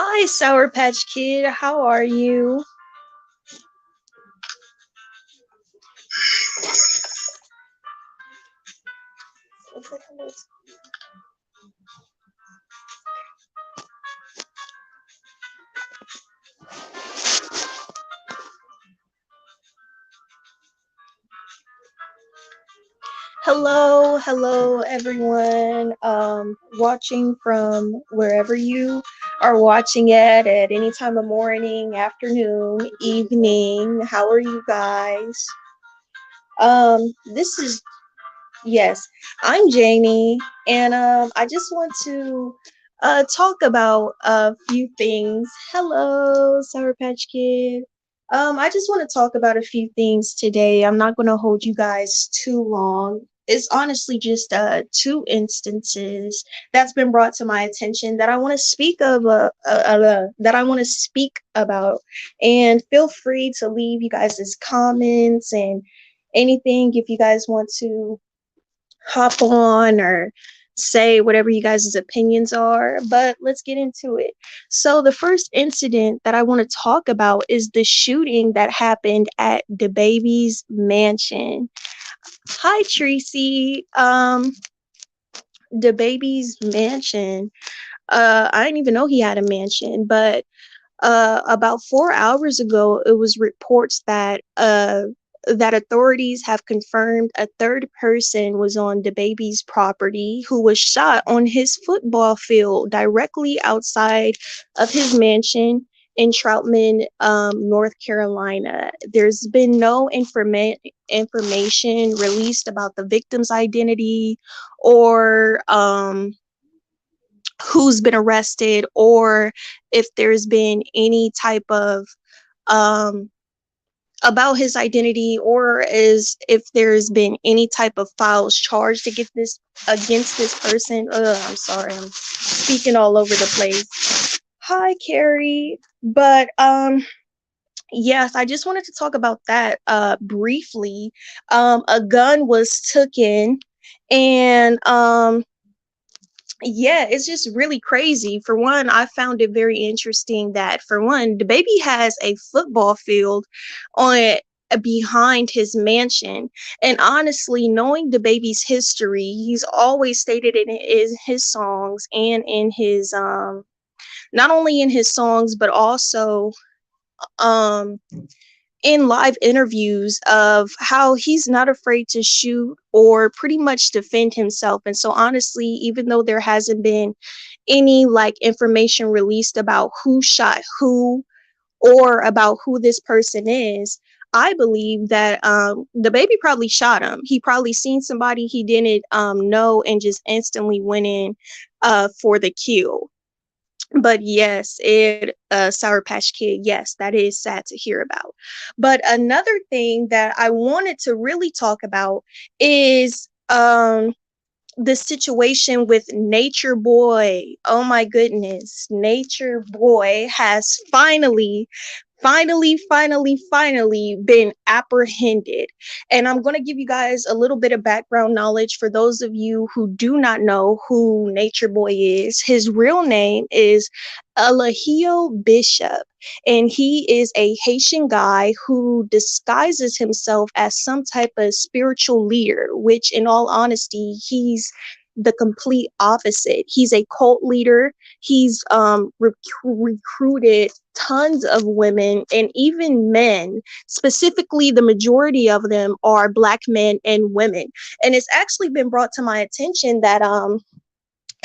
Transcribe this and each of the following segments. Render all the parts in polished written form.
Hi, Sour Patch Kid. How are you? Hello, everyone. Watching from wherever you are watching at any time of morning, afternoon, evening. How are you guys? This is Yes, I'm Janie, and I just want to talk about a few things. Hello, Sour Patch Kid. I just want to talk about a few things today. I'm not going to hold you guys too long. It's honestly just two instances that's been brought to my attention that I want to speak of, that I want to speak about. And feel free to leave you guys' comments and anything if you guys want to hop on or say whatever you guys' opinions are, but let's get into it. So, the first incident that I want to talk about is the shooting that happened at DaBaby's mansion. Hi, Tracy. DaBaby's mansion. I didn't even know he had a mansion, but about 4 hours ago, it was reports that authorities have confirmed a third person was on the baby's property who was shot on his football field directly outside of his mansion in Troutman, North Carolina. There's been no information released about the victim's identity or who's been arrested or if there's been any type of um about his identity or is if there's been any type of files charged against this person. I'm sorry, I'm speaking all over the place. Hi, Carrie. But yes, I just wanted to talk about that briefly. A gun was taken, and yeah, it's just really crazy. For one, I found it very interesting that for one, the baby has a football field on behind his mansion. And honestly, knowing the baby's history, he's always stated it in his songs and in his not only in his songs but also um in live interviews of how he's not afraid to shoot or pretty much defend himself. And so honestly, even though there hasn't been any like information released about who shot who or about who this person is, I believe that the baby probably shot him. He probably seen somebody he didn't know and just instantly went in for the kill. But yes, Sour Patch Kid, yes, that is sad to hear about. But another thing that I wanted to really talk about is the situation with Nature Boy. Oh my goodness. Nature Boy has finally been apprehended. And I'm going to give you guys a little bit of background knowledge for those of you who do not know who Nature Boy is. His real name is Alahio Bishop, and he is a Haitian guy who disguises himself as some type of spiritual leader, which, in all honesty, he's the complete opposite. He's a cult leader. He's recruited tons of women and even men. Specifically, the majority of them are Black men and women. And it's actually been brought to my attention that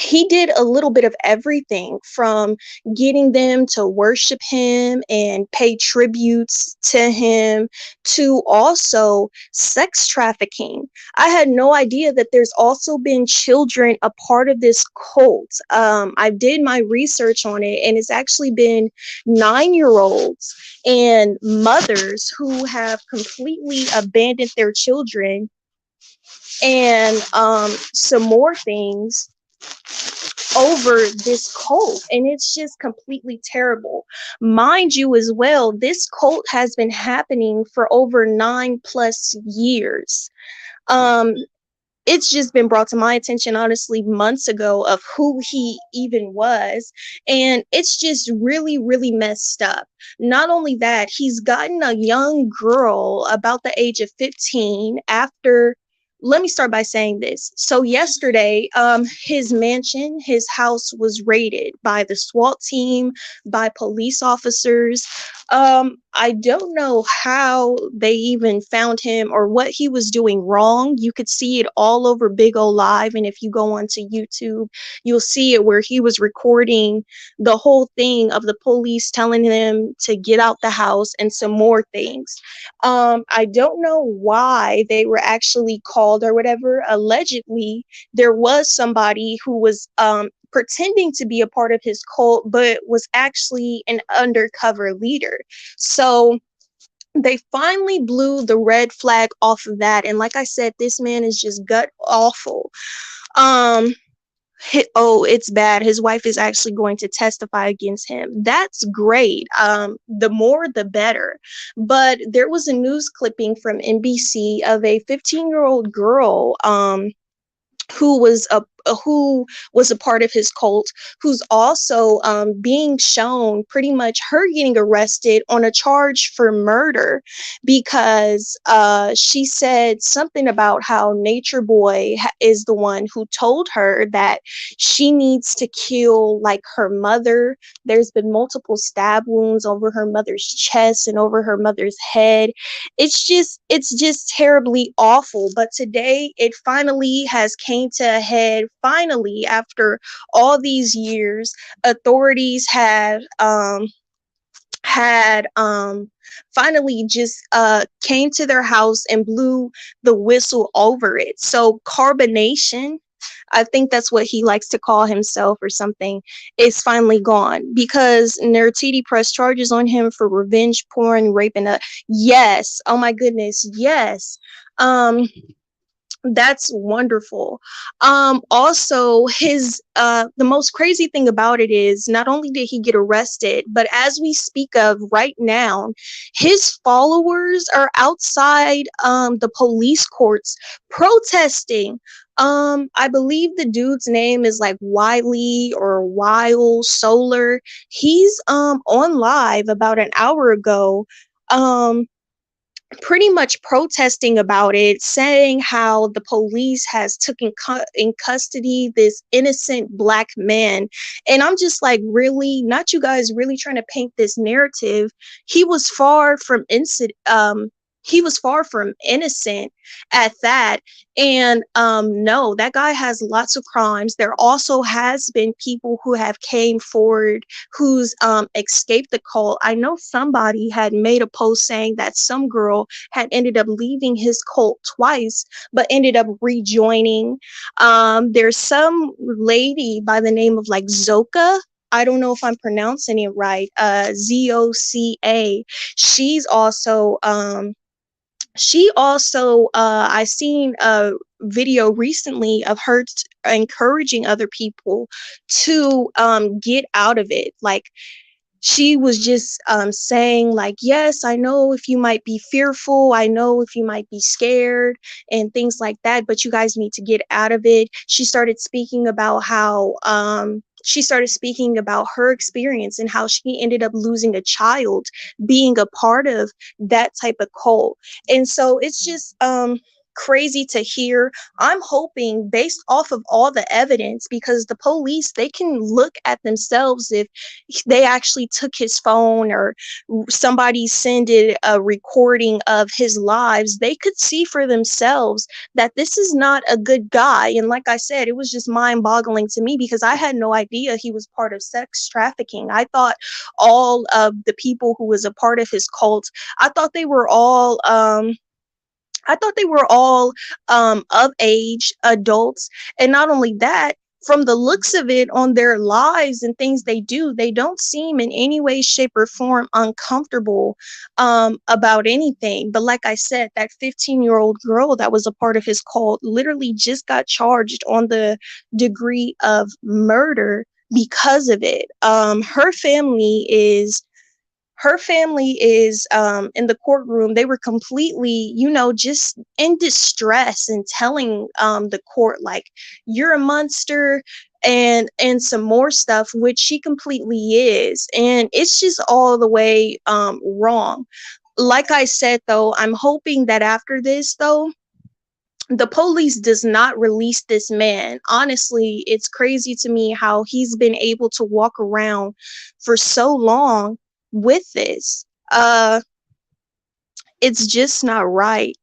he did a little bit of everything from getting them to worship him and pay tributes to him to also sex trafficking. I had no idea that there's also been children a part of this cult. I did my research on it, and it's actually been 9-year olds and mothers who have completely abandoned their children and some more things over this cult, and it's just completely terrible. Mind you as well, this cult has been happening for over 9+ years. um it's just been brought to my attention, honestly, months ago, of who he even was. And it's just really, really messed up. Not only that, he's gotten a young girl about the age of 15 after. Let me start by saying this. So yesterday, his mansion, his house was raided by the SWAT team, by police officers. I don't know how they even found him or what he was doing wrong. You could see it all over Big O Live, and if you go onto YouTube, you'll see it where he was recording the whole thing of the police telling him to get out the house and some more things. I don't know why they were actually called or whatever. Allegedly, there was somebody who was pretending to be a part of his cult, but was actually an undercover leader. So they finally blew the red flag off of that. And like I said, this man is just gut awful. Um, oh, it's bad. His wife is actually going to testify against him. That's great. The more, the better. But there was a news clipping from NBC of a 15-year-old girl, who was a part of his cult, who's also being shown pretty much her getting arrested on a charge for murder because she said something about how Nature Boy is the one who told her that she needs to kill like her mother. There's been multiple stab wounds over her mother's chest and over her mother's head. It's just terribly awful. But today it finally has came to a head. Finally, after all these years, authorities had finally just came to their house and blew the whistle over it. So Carbonation, I think that's what he likes to call himself or something, is finally gone because Nertiti pressed charges on him for revenge porn, rape, and yes, oh my goodness, yes. Um, that's wonderful. Also, his the most crazy thing about it is not only did he get arrested, but as we speak of right now, his followers are outside the police courts protesting. I believe the dude's name is like Wiley or Weil Solar. He's on live about an hour ago. Um pretty much protesting about it, saying how the police has taken in custody this innocent black man. And I'm just like, really? Not you guys really trying to paint this narrative? He was far from he was far from innocent at that. And no, that guy has lots of crimes. There also has been people who have came forward who's escaped the cult. I know somebody had made a post saying that some girl had ended up leaving his cult twice, but ended up rejoining. There's some lady by the name of like Zoka. I don't know if I'm pronouncing it right. Zoca. She's also I seen a video recently of her encouraging other people to get out of it. Like, she was just saying like, yes, I know if you might be fearful, I know if you might be scared and things like that, but you guys need to get out of it. She started speaking about her experience and how she ended up losing a child being a part of that type of cult. And so it's just crazy to hear. I'm hoping, based off of all the evidence, because the police, they can look at themselves if they actually took his phone or somebody sent it a recording of his lives, they could see for themselves that this is not a good guy. And like I said, it was just mind-boggling to me because I had no idea he was part of sex trafficking. I thought all of the people who was a part of his cult, I thought they were all of age adults. And not only that, from the looks of it on their lives and things they do, they don't seem in any way, shape, or form uncomfortable about anything. But like I said, that 15-year-old girl that was a part of his cult literally just got charged on the degree of murder because of it. Her family is her family is in the courtroom. They were completely, just in distress and telling the court like, you're a monster, and some more stuff, which she completely is. And it's just all the way wrong. Like I said, though, I'm hoping that after this, though, the police does not release this man. Honestly, it's crazy to me how he's been able to walk around for so long with this. It's just not right.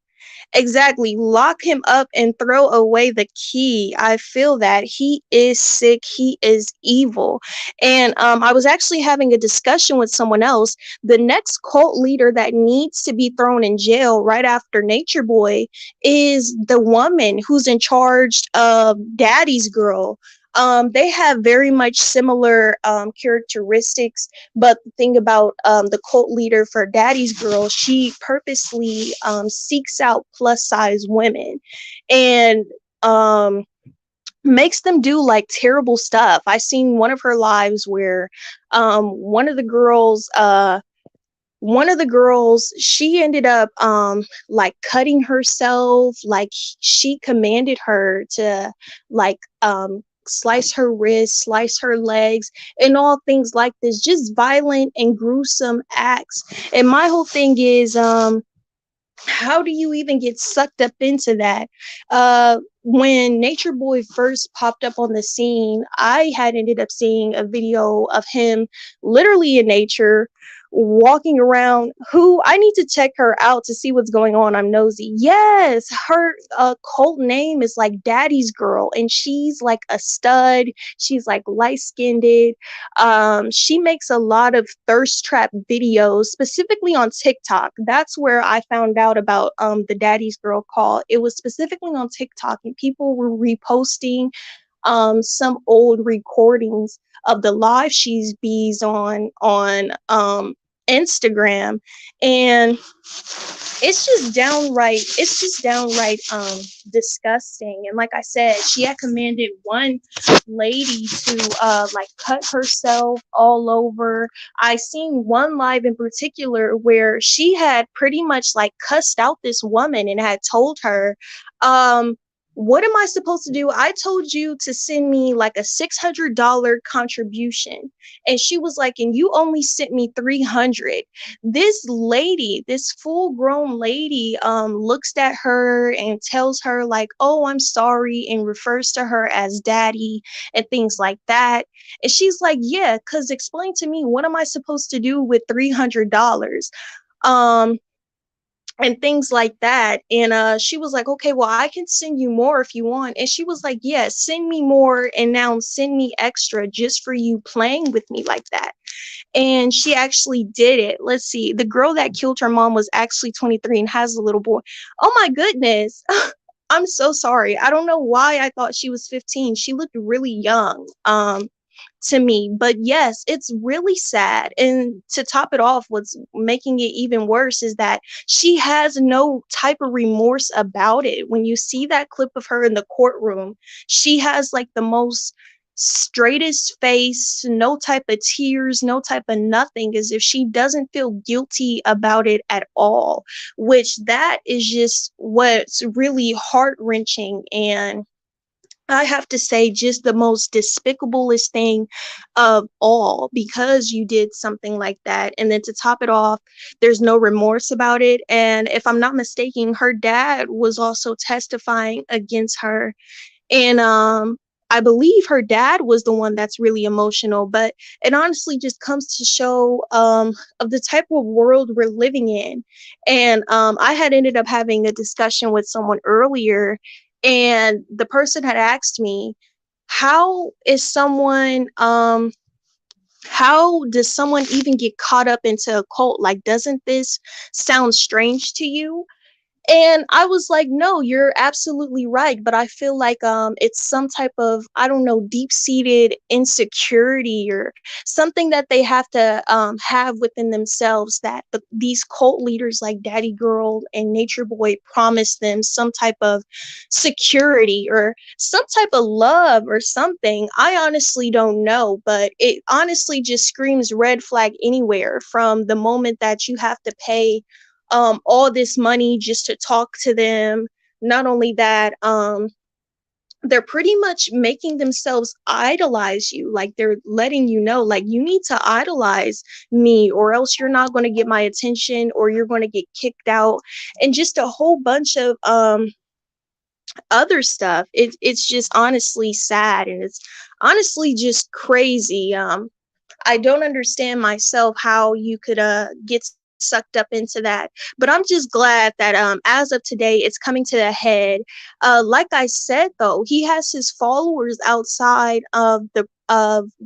Exactly. Lock him up and throw away the key. I feel that he is sick. He is evil. And I was actually having a discussion with someone else. The next cult leader that needs to be thrown in jail right after Nature Boy is the woman who's in charge of Daddy's Girl. They have very much similar characteristics, but the thing about the cult leader for Daddy's Girl, she purposely seeks out plus size women and um, makes them do like terrible stuff. I seen one of her lives where one of the girls she ended up like cutting herself. Like she commanded her to like slice her wrists, slice her legs, and all things like this, just violent and gruesome acts. And my whole thing is how do you even get sucked up into that? When Nature Boy first popped up on the scene, I had ended up seeing a video of him literally in nature walking around. Who I need to check her out to see what's going on. I'm nosy. Yes, her cult name is like Daddy's Girl, and she's like a stud. She's like light skinned. She makes a lot of thirst trap videos, specifically on TikTok. That's where I found out about the Daddy's Girl call. It was specifically on TikTok, and people were reposting some old recordings of the live she's bees on Instagram. And it's just downright disgusting. And like I said, she had commanded one lady to like cut herself all over. I seen one live in particular where she had pretty much like cussed out this woman and had told her, what am I supposed to do? I told you to send me like a $600 contribution. And she was like, and you only sent me 300. This lady, this full grown lady, looks at her and tells her like, oh, I'm sorry, and refers to her as daddy and things like that. And she's like, yeah, because explain to me, what am I supposed to do with $300? Um, and things like that. And she was like, okay, well, I can send you more if you want. And she was like, yeah, send me more, and now send me extra just for you playing with me like that. And she actually did it. Let's see, the girl that killed her mom was actually 23 and has a little boy. Oh my goodness. I'm so sorry. I don't know why I thought she was 15. She looked really young. To me. But yes, it's really sad. And to top it off, what's making it even worse is that she has no type of remorse about it. When you see that clip of her in the courtroom, she has like the most straightest face, no type of tears, no type of nothing, as if she doesn't feel guilty about it at all, which that is just what's really heart-wrenching. And I have to say, just the most despicablest thing of all, because you did something like that. And then to top it off, there's no remorse about it. And if I'm not mistaken, her dad was also testifying against her. And I believe her dad was the one that's really emotional. But it honestly just comes to show of the type of world we're living in. And I had ended up having a discussion with someone earlier, and the person had asked me, how is someone how does someone even get caught up into a cult? Like, doesn't this sound strange to you? And I was like, "No, you're absolutely right." But I feel like it's some type of, I don't know, deep-seated insecurity or something that they have within themselves, that these cult leaders like Daddy Girl and Nature Boy promise them some type of security or some type of love or something. I honestly don't know, but it honestly just screams red flag anywhere from the moment that you have to pay all this money just to talk to them. Not only that, they're pretty much making themselves idolize you. Like, they're letting you know, like, you need to idolize me or else you're not going to get my attention or you're going to get kicked out, and just a whole bunch of other stuff. It's just honestly sad, and it's honestly just crazy. I don't understand myself how you could get sucked up into that. But I'm just glad that as of today it's coming to a head. Like I said though, he has his followers outside of the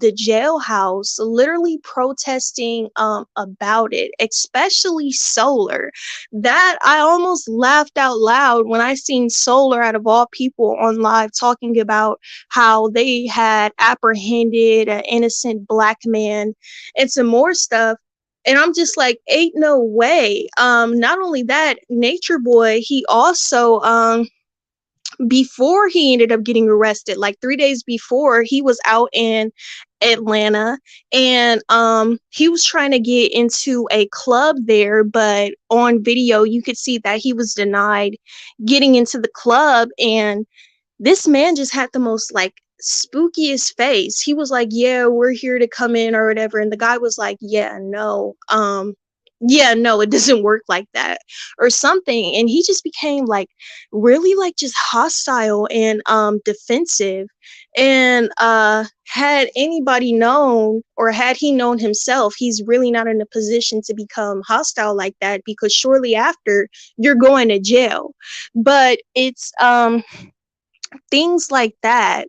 jailhouse literally protesting about it, especially Solar. That I almost laughed out loud when I seen Solar, out of all people, on live talking about how they had apprehended an innocent black man and some more stuff. And I'm just like, ain't no way. Not only that, Nature Boy, he also before he ended up getting arrested, like 3 days before, he was out in Atlanta, and he was trying to get into a club there, but on video you could see that he was denied getting into the club. And this man just had the most like spookiest face. He was like, "Yeah, we're here to come in or whatever." And the guy was like, yeah, no, it doesn't work like that or something. And he just became like really like just hostile and defensive. And had anybody known, or had he known himself, he's really not in a position to become hostile like that, because shortly after you're going to jail. But it's things like that.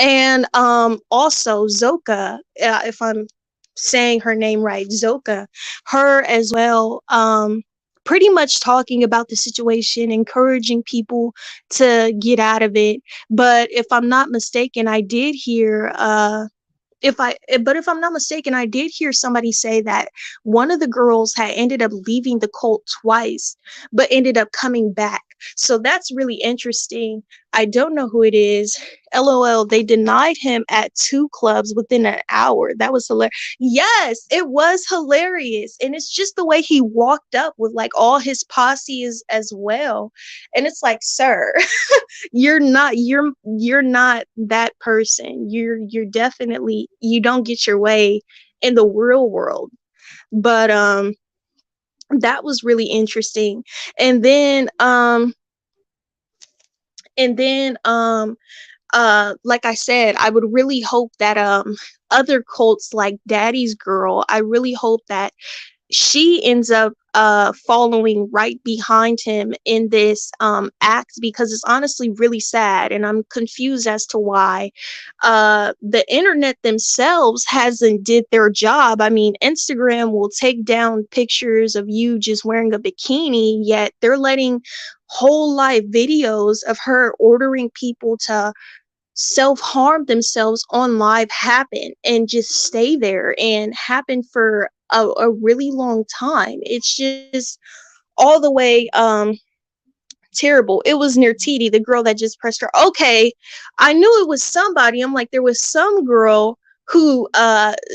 And also Zoka, if I'm saying her name right, Zoka, her as well, pretty much talking about the situation, encouraging people to get out of it. But if I'm not mistaken, I did hear if I'm not mistaken, I did hear somebody say that one of the girls had ended up leaving the cult twice, but ended up coming back. So that's really interesting. I don't know who it is. LOL, they denied him at two clubs within an hour. That was hilarious. Yes, it was hilarious. And it's just the way he walked up with like all his posse as well. And it's like, sir, you're not that person. You're definitely, you don't get your way in the real world. But that was really interesting. And then and then like I said, I would really hope that other cults like Daddy's Girl, I really hope that she ends up following right behind him in this act, because it's honestly really sad, and I'm confused as to why the internet themselves hasn't did their job. I mean, Instagram will take down pictures of you just wearing a bikini, yet they're letting whole live videos of her ordering people to self-harm themselves on live happen and just stay there and happen for a really long time. It's just all the way terrible. It was near Titi, the girl that just pressed her. Okay, I knew it was somebody. I'm like, there was some girl who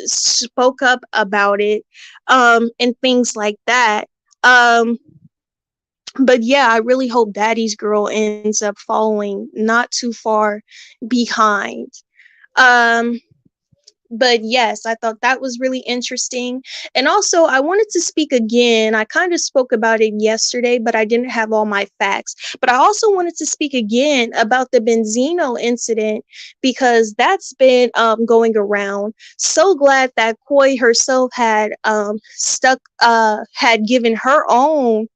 spoke up about it and things like that. um but yeah, I really hope Daddy's Girl ends up following not too far behind. Um, but yes, I thought that was really interesting. And also, I wanted to speak again. I kind of spoke about it yesterday, but I didn't have all my facts. But I also wanted to speak again about the Benzino incident, because that's been going around. So glad that Koi herself had given her own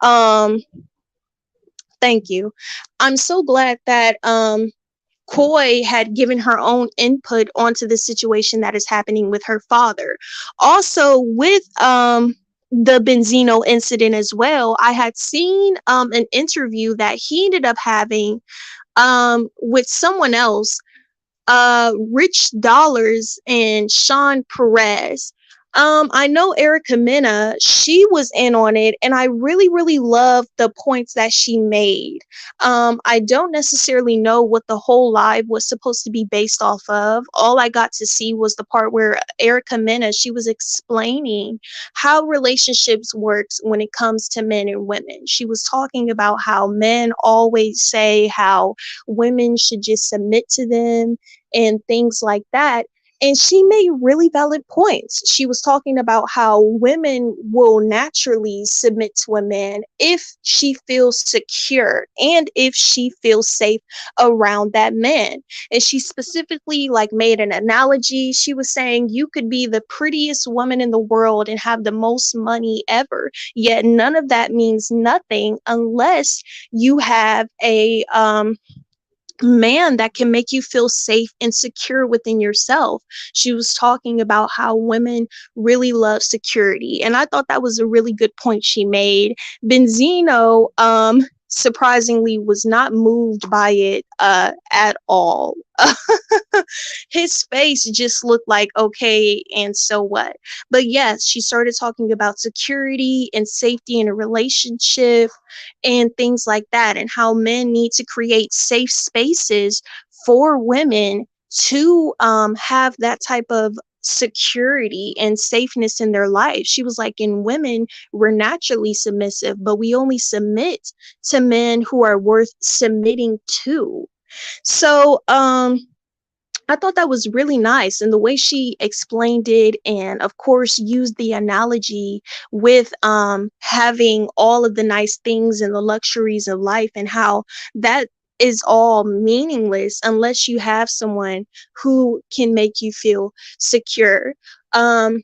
um thank you. I'm so glad that Koi had given her own input onto the situation that is happening with her father. Also, the Benzino incident as well. I had seen an interview that he ended up having with someone else, Rich Dollars and Sean Perez. I know Erica Mena, she was in on it, and I really, really love the points that she made. I don't necessarily know what the whole live was supposed to be based off of. All I got to see was the part where Erica Mena, she was explaining how relationships works when it comes to men and women. She was talking about how men always say how women should just submit to them and things like that. And she made really valid points. She was talking about how women will naturally submit to a man if she feels secure and if she feels safe around that man. And she specifically like made an analogy. She was saying you could be the prettiest woman in the world and have the most money ever, yet none of that means nothing unless you have a man that can make you feel safe and secure within yourself. She was talking about how women really love security. And I thought that was a really good point she made. Benzino, surprisingly was not moved by it at all. His face just looked like, okay, and so what? But yes, she started talking about security and safety in a relationship and things like that, and how men need to create safe spaces for women to have that type of security and safeness in their life. She was like, in women, we're naturally submissive, but we only submit to men who are worth submitting to. So, I thought that was really nice. And the way she explained it, and of course, used the analogy with having all of the nice things and the luxuries of life, and how that is all meaningless unless you have someone who can make you feel secure. Um,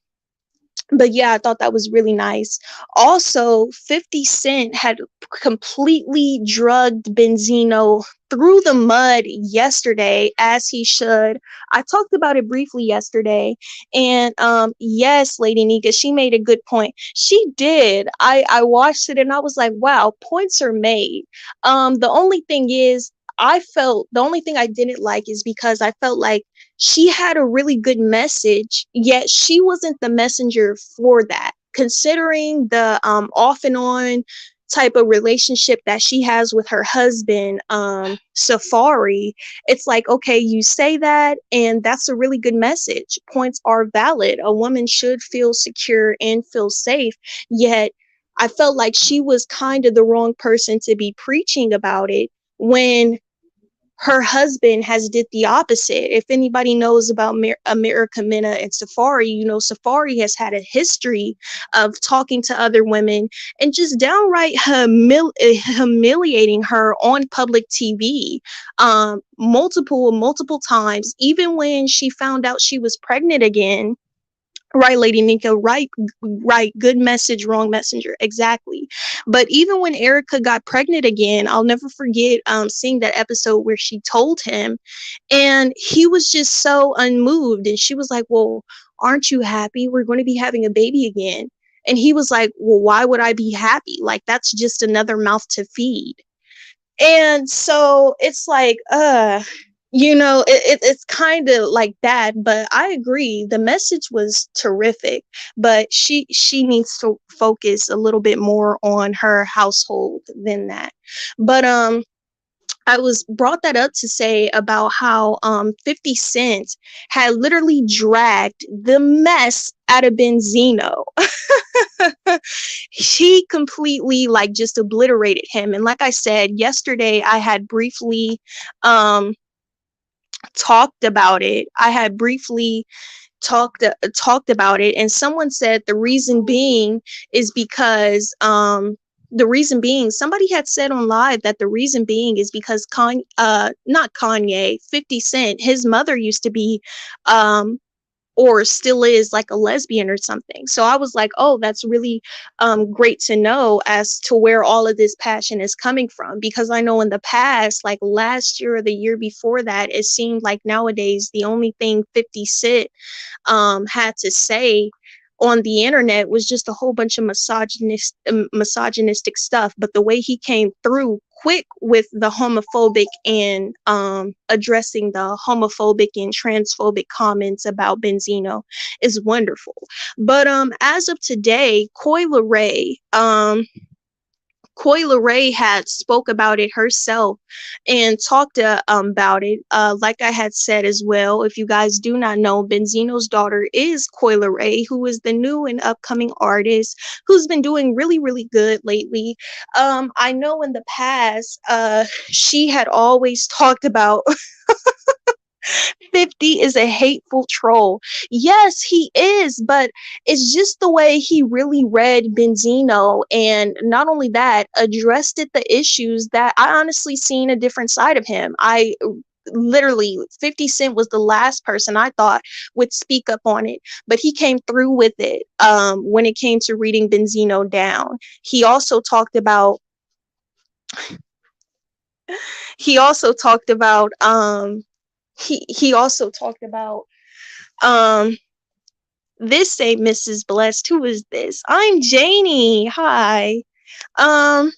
but yeah, I thought that was really nice. Also, 50 Cent had completely drugged Benzino through the mud yesterday, as he should. I talked about it briefly yesterday. And yes, Lady Nika, she made a good point. She did. I watched it and I was like, wow, points are made. The only thing is, the only thing I didn't like is because I felt like she had a really good message, yet she wasn't the messenger for that. Considering the off and on type of relationship that she has with her husband, Safari, it's like, okay, you say that, and that's a really good message. Points are valid. A woman should feel secure and feel safe, yet I felt like she was kind of the wrong person to be preaching about it when her husband has did the opposite. If anybody knows about America Mena and Safari, you know Safari has had a history of talking to other women and just downright humiliating her on public TV, multiple times. Even when she found out she was pregnant again, right, Lady Nika, right, right, good message, wrong messenger, exactly. But even when Erica got pregnant again, I'll never forget seeing that episode where she told him, and he was just so unmoved. And she was like, well, aren't you happy? We're going to be having a baby again. And he was like, well, why would I be happy? Like, that's just another mouth to feed. And so it's like, it's kind of like that. But I agree, the message was terrific, but she needs to focus a little bit more on her household than that. But I was brought that up to say about how 50 Cent had literally dragged the mess out of Benzino. She completely like just obliterated him. And like I said yesterday, I had briefly um talked about it. I had briefly talked about it, and someone said the reason being is because the reason being, somebody had said on live that the reason being is because not Kanye, 50 Cent, his mother used to be um or still is like a lesbian or something. So I was like, oh, that's really great to know as to where all of this passion is coming from. Because I know in the past, like last year or the year before that, it seemed like nowadays the only thing 50 Cent had to say on the internet was just a whole bunch of misogynistic stuff. But the way he came through quick with the homophobic and addressing the homophobic and transphobic comments about Benzino is wonderful. But as of today, Coi Leray had spoke about it herself and talked about it. Like I had said as well, if you guys do not know, Benzino's daughter is Coi Leray, who is the new and upcoming artist who's been doing really, really good lately. I know in the past, she had always talked about 50 is a hateful troll. Yes, he is, but it's just the way he really read Benzino, and not only that, addressed it the issues that I honestly seen a different side of him. I literally 50 Cent was the last person I thought would speak up on it, but he came through with it when it came to reading Benzino down. He also talked about he also talked about he also talked about um this ain't Mrs. Blessed. Who is this? I'm Janie. Hi. Um,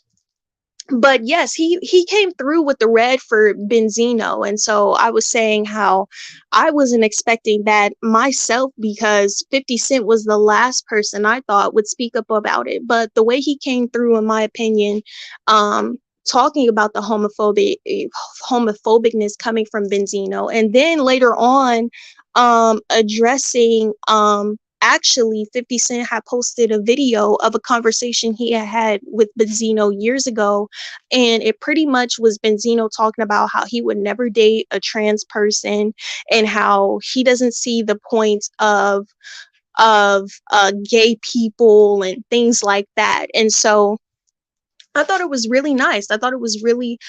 but yes, he came through with the red for Benzino, and so I was saying how I wasn't expecting that myself because 50 Cent was the last person I thought would speak up about it. But the way he came through, in my opinion, talking about the homophobicness coming from Benzino, and then later on, addressing actually 50 Cent had posted a video of a conversation he had with Benzino years ago, and it pretty much was Benzino talking about how he would never date a trans person and how he doesn't see the point of gay people and things like that. And so I thought it was really nice. I thought it was really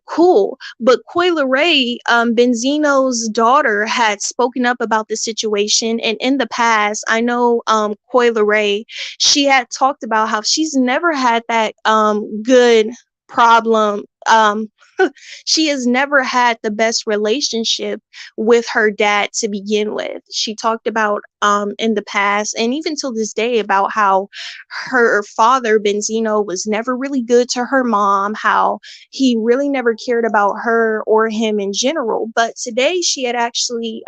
cool. But Coi Leray, Benzino's daughter, had spoken up about the situation. And in the past, I know Coi Leray, she had talked about how she's never had that good problem. She has never had the best relationship with her dad to begin with. She talked about in the past and even till this day about how her father Benzino was never really good to her mom, how he really never cared about her or him in general. But today she had actually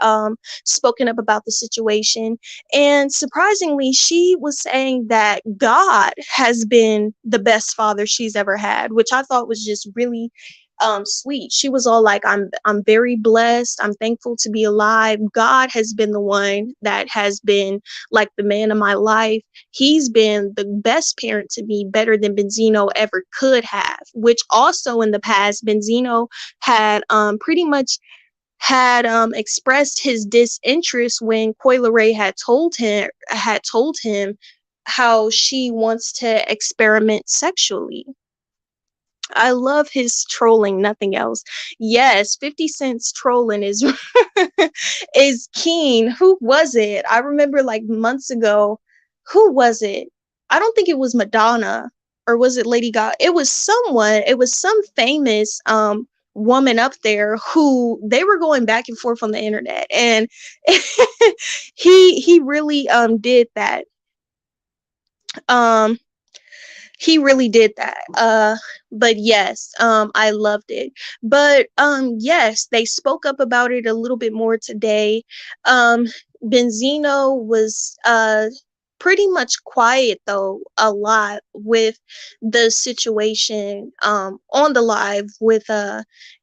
spoken up about the situation, and surprisingly she was saying that God has been the best father she's ever had, which I thought was just really sweet. She was all like, I'm very blessed, I'm thankful to be alive. God has been the one that has been like the man of my life. He's been the best parent to me, better than Benzino ever could have. Which also in the past Benzino had pretty much had expressed his disinterest when Coi Leray had told him how she wants to experiment sexually. I love his trolling, nothing else. Yes, 50 Cent's trolling is is keen. Who was it? I remember like months ago. Who was it? I don't think it was Madonna, or was it Lady Gaga? It was someone, it was some famous woman up there who they were going back and forth on the internet, and he really did that. Um he really did that. But yes, I loved it. But yes, they spoke up about it a little bit more today. Um, Benzino was pretty much quiet though a lot with the situation on the live with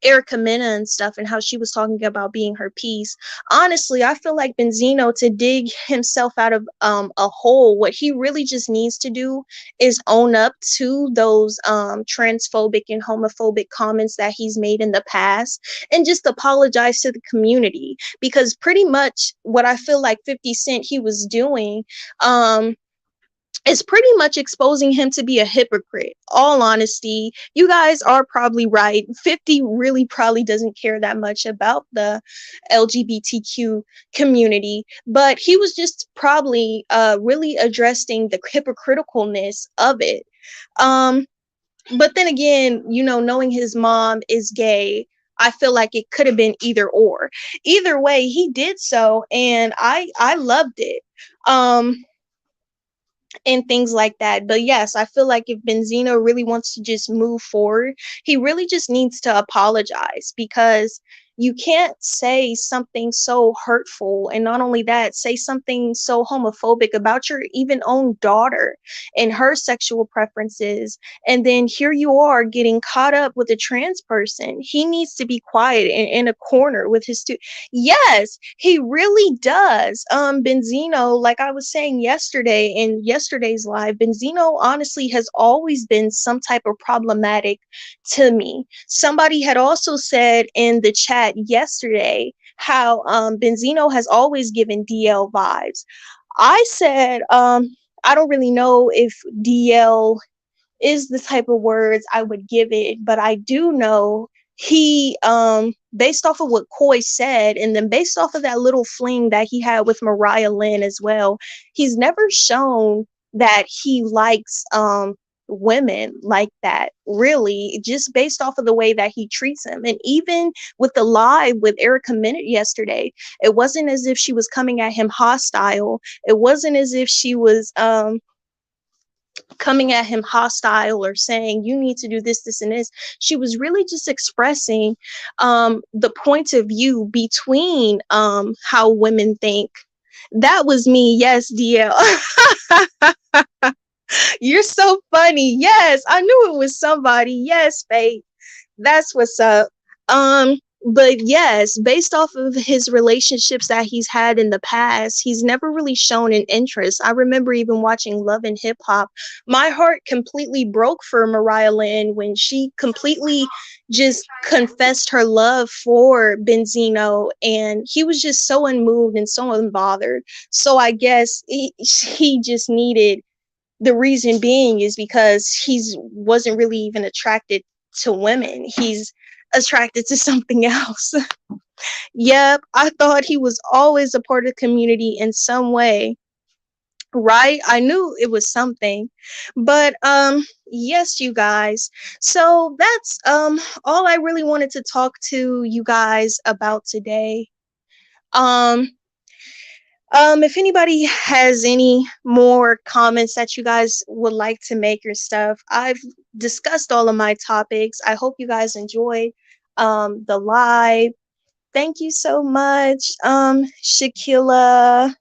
Erica Mena and stuff, and how she was talking about being her piece. Honestly, I feel like Benzino, to dig himself out of a hole, what he really just needs to do is own up to those transphobic and homophobic comments that he's made in the past, and just apologize to the community, because pretty much what I feel like 50 Cent he was doing is pretty much exposing him to be a hypocrite. All honesty, you guys are probably right. 50 really probably doesn't care that much about the LGBTQ community, but he was just probably really addressing the hypocriticalness of it. Um, but then again, you know, knowing his mom is gay, I feel like it could have been either or. Either way, he did so, and I loved it. Um, and things like that. But yes, I feel like if Benzino really wants to just move forward, he really just needs to apologize, because you can't say something so hurtful, and not only that, say something so homophobic about your even own daughter and her sexual preferences, and then here you are getting caught up with a trans person. He needs to be quiet in a corner with his two. Yes, he really does. Benzino, like I was saying yesterday in yesterday's live, Benzino honestly has always been some type of problematic to me. Somebody had also said in the chat yesterday how Benzino has always given DL vibes. I said, I don't really know if DL is the type of words I would give it, but I do know he based off of what Coy said, and then based off of that little fling that he had with Mariah Lynn as well, he's never shown that he likes women like that, really, just based off of the way that he treats them. And even with the live with Erica Minute yesterday, it wasn't as if she was coming at him hostile. It wasn't as if she was coming at him hostile or saying you need to do this, this, and this. She was really just expressing the point of view between how women think. That was me. Yes, DL. You're so funny. Yes, I knew it was somebody. Yes, Faith. That's what's up. But yes, based off of his relationships that he's had in the past, he's never really shown an interest. I remember even watching Love and Hip Hop. My heart completely broke for Mariah Lynn when she completely just confessed her love for Benzino, and he was just so unmoved and so unbothered. So I guess he just needed, the reason being is because he's wasn't really even attracted to women. He's attracted to something else. Yep, I thought he was always a part of the community in some way. Right? I knew it was something. But yes, you guys. So that's all I really wanted to talk to you guys about today. Um if anybody has any more comments that you guys would like to make or stuff, I've discussed all of my topics. I hope you guys enjoyed the live. Thank you so much, Shakila.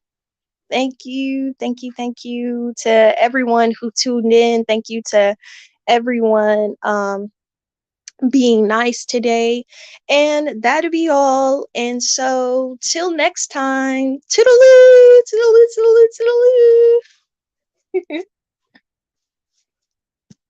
Thank you to everyone who tuned in. Thank you to everyone being nice today. And that'll be all. And so till next time, toodaloo, toodaloo, toodaloo, toodaloo.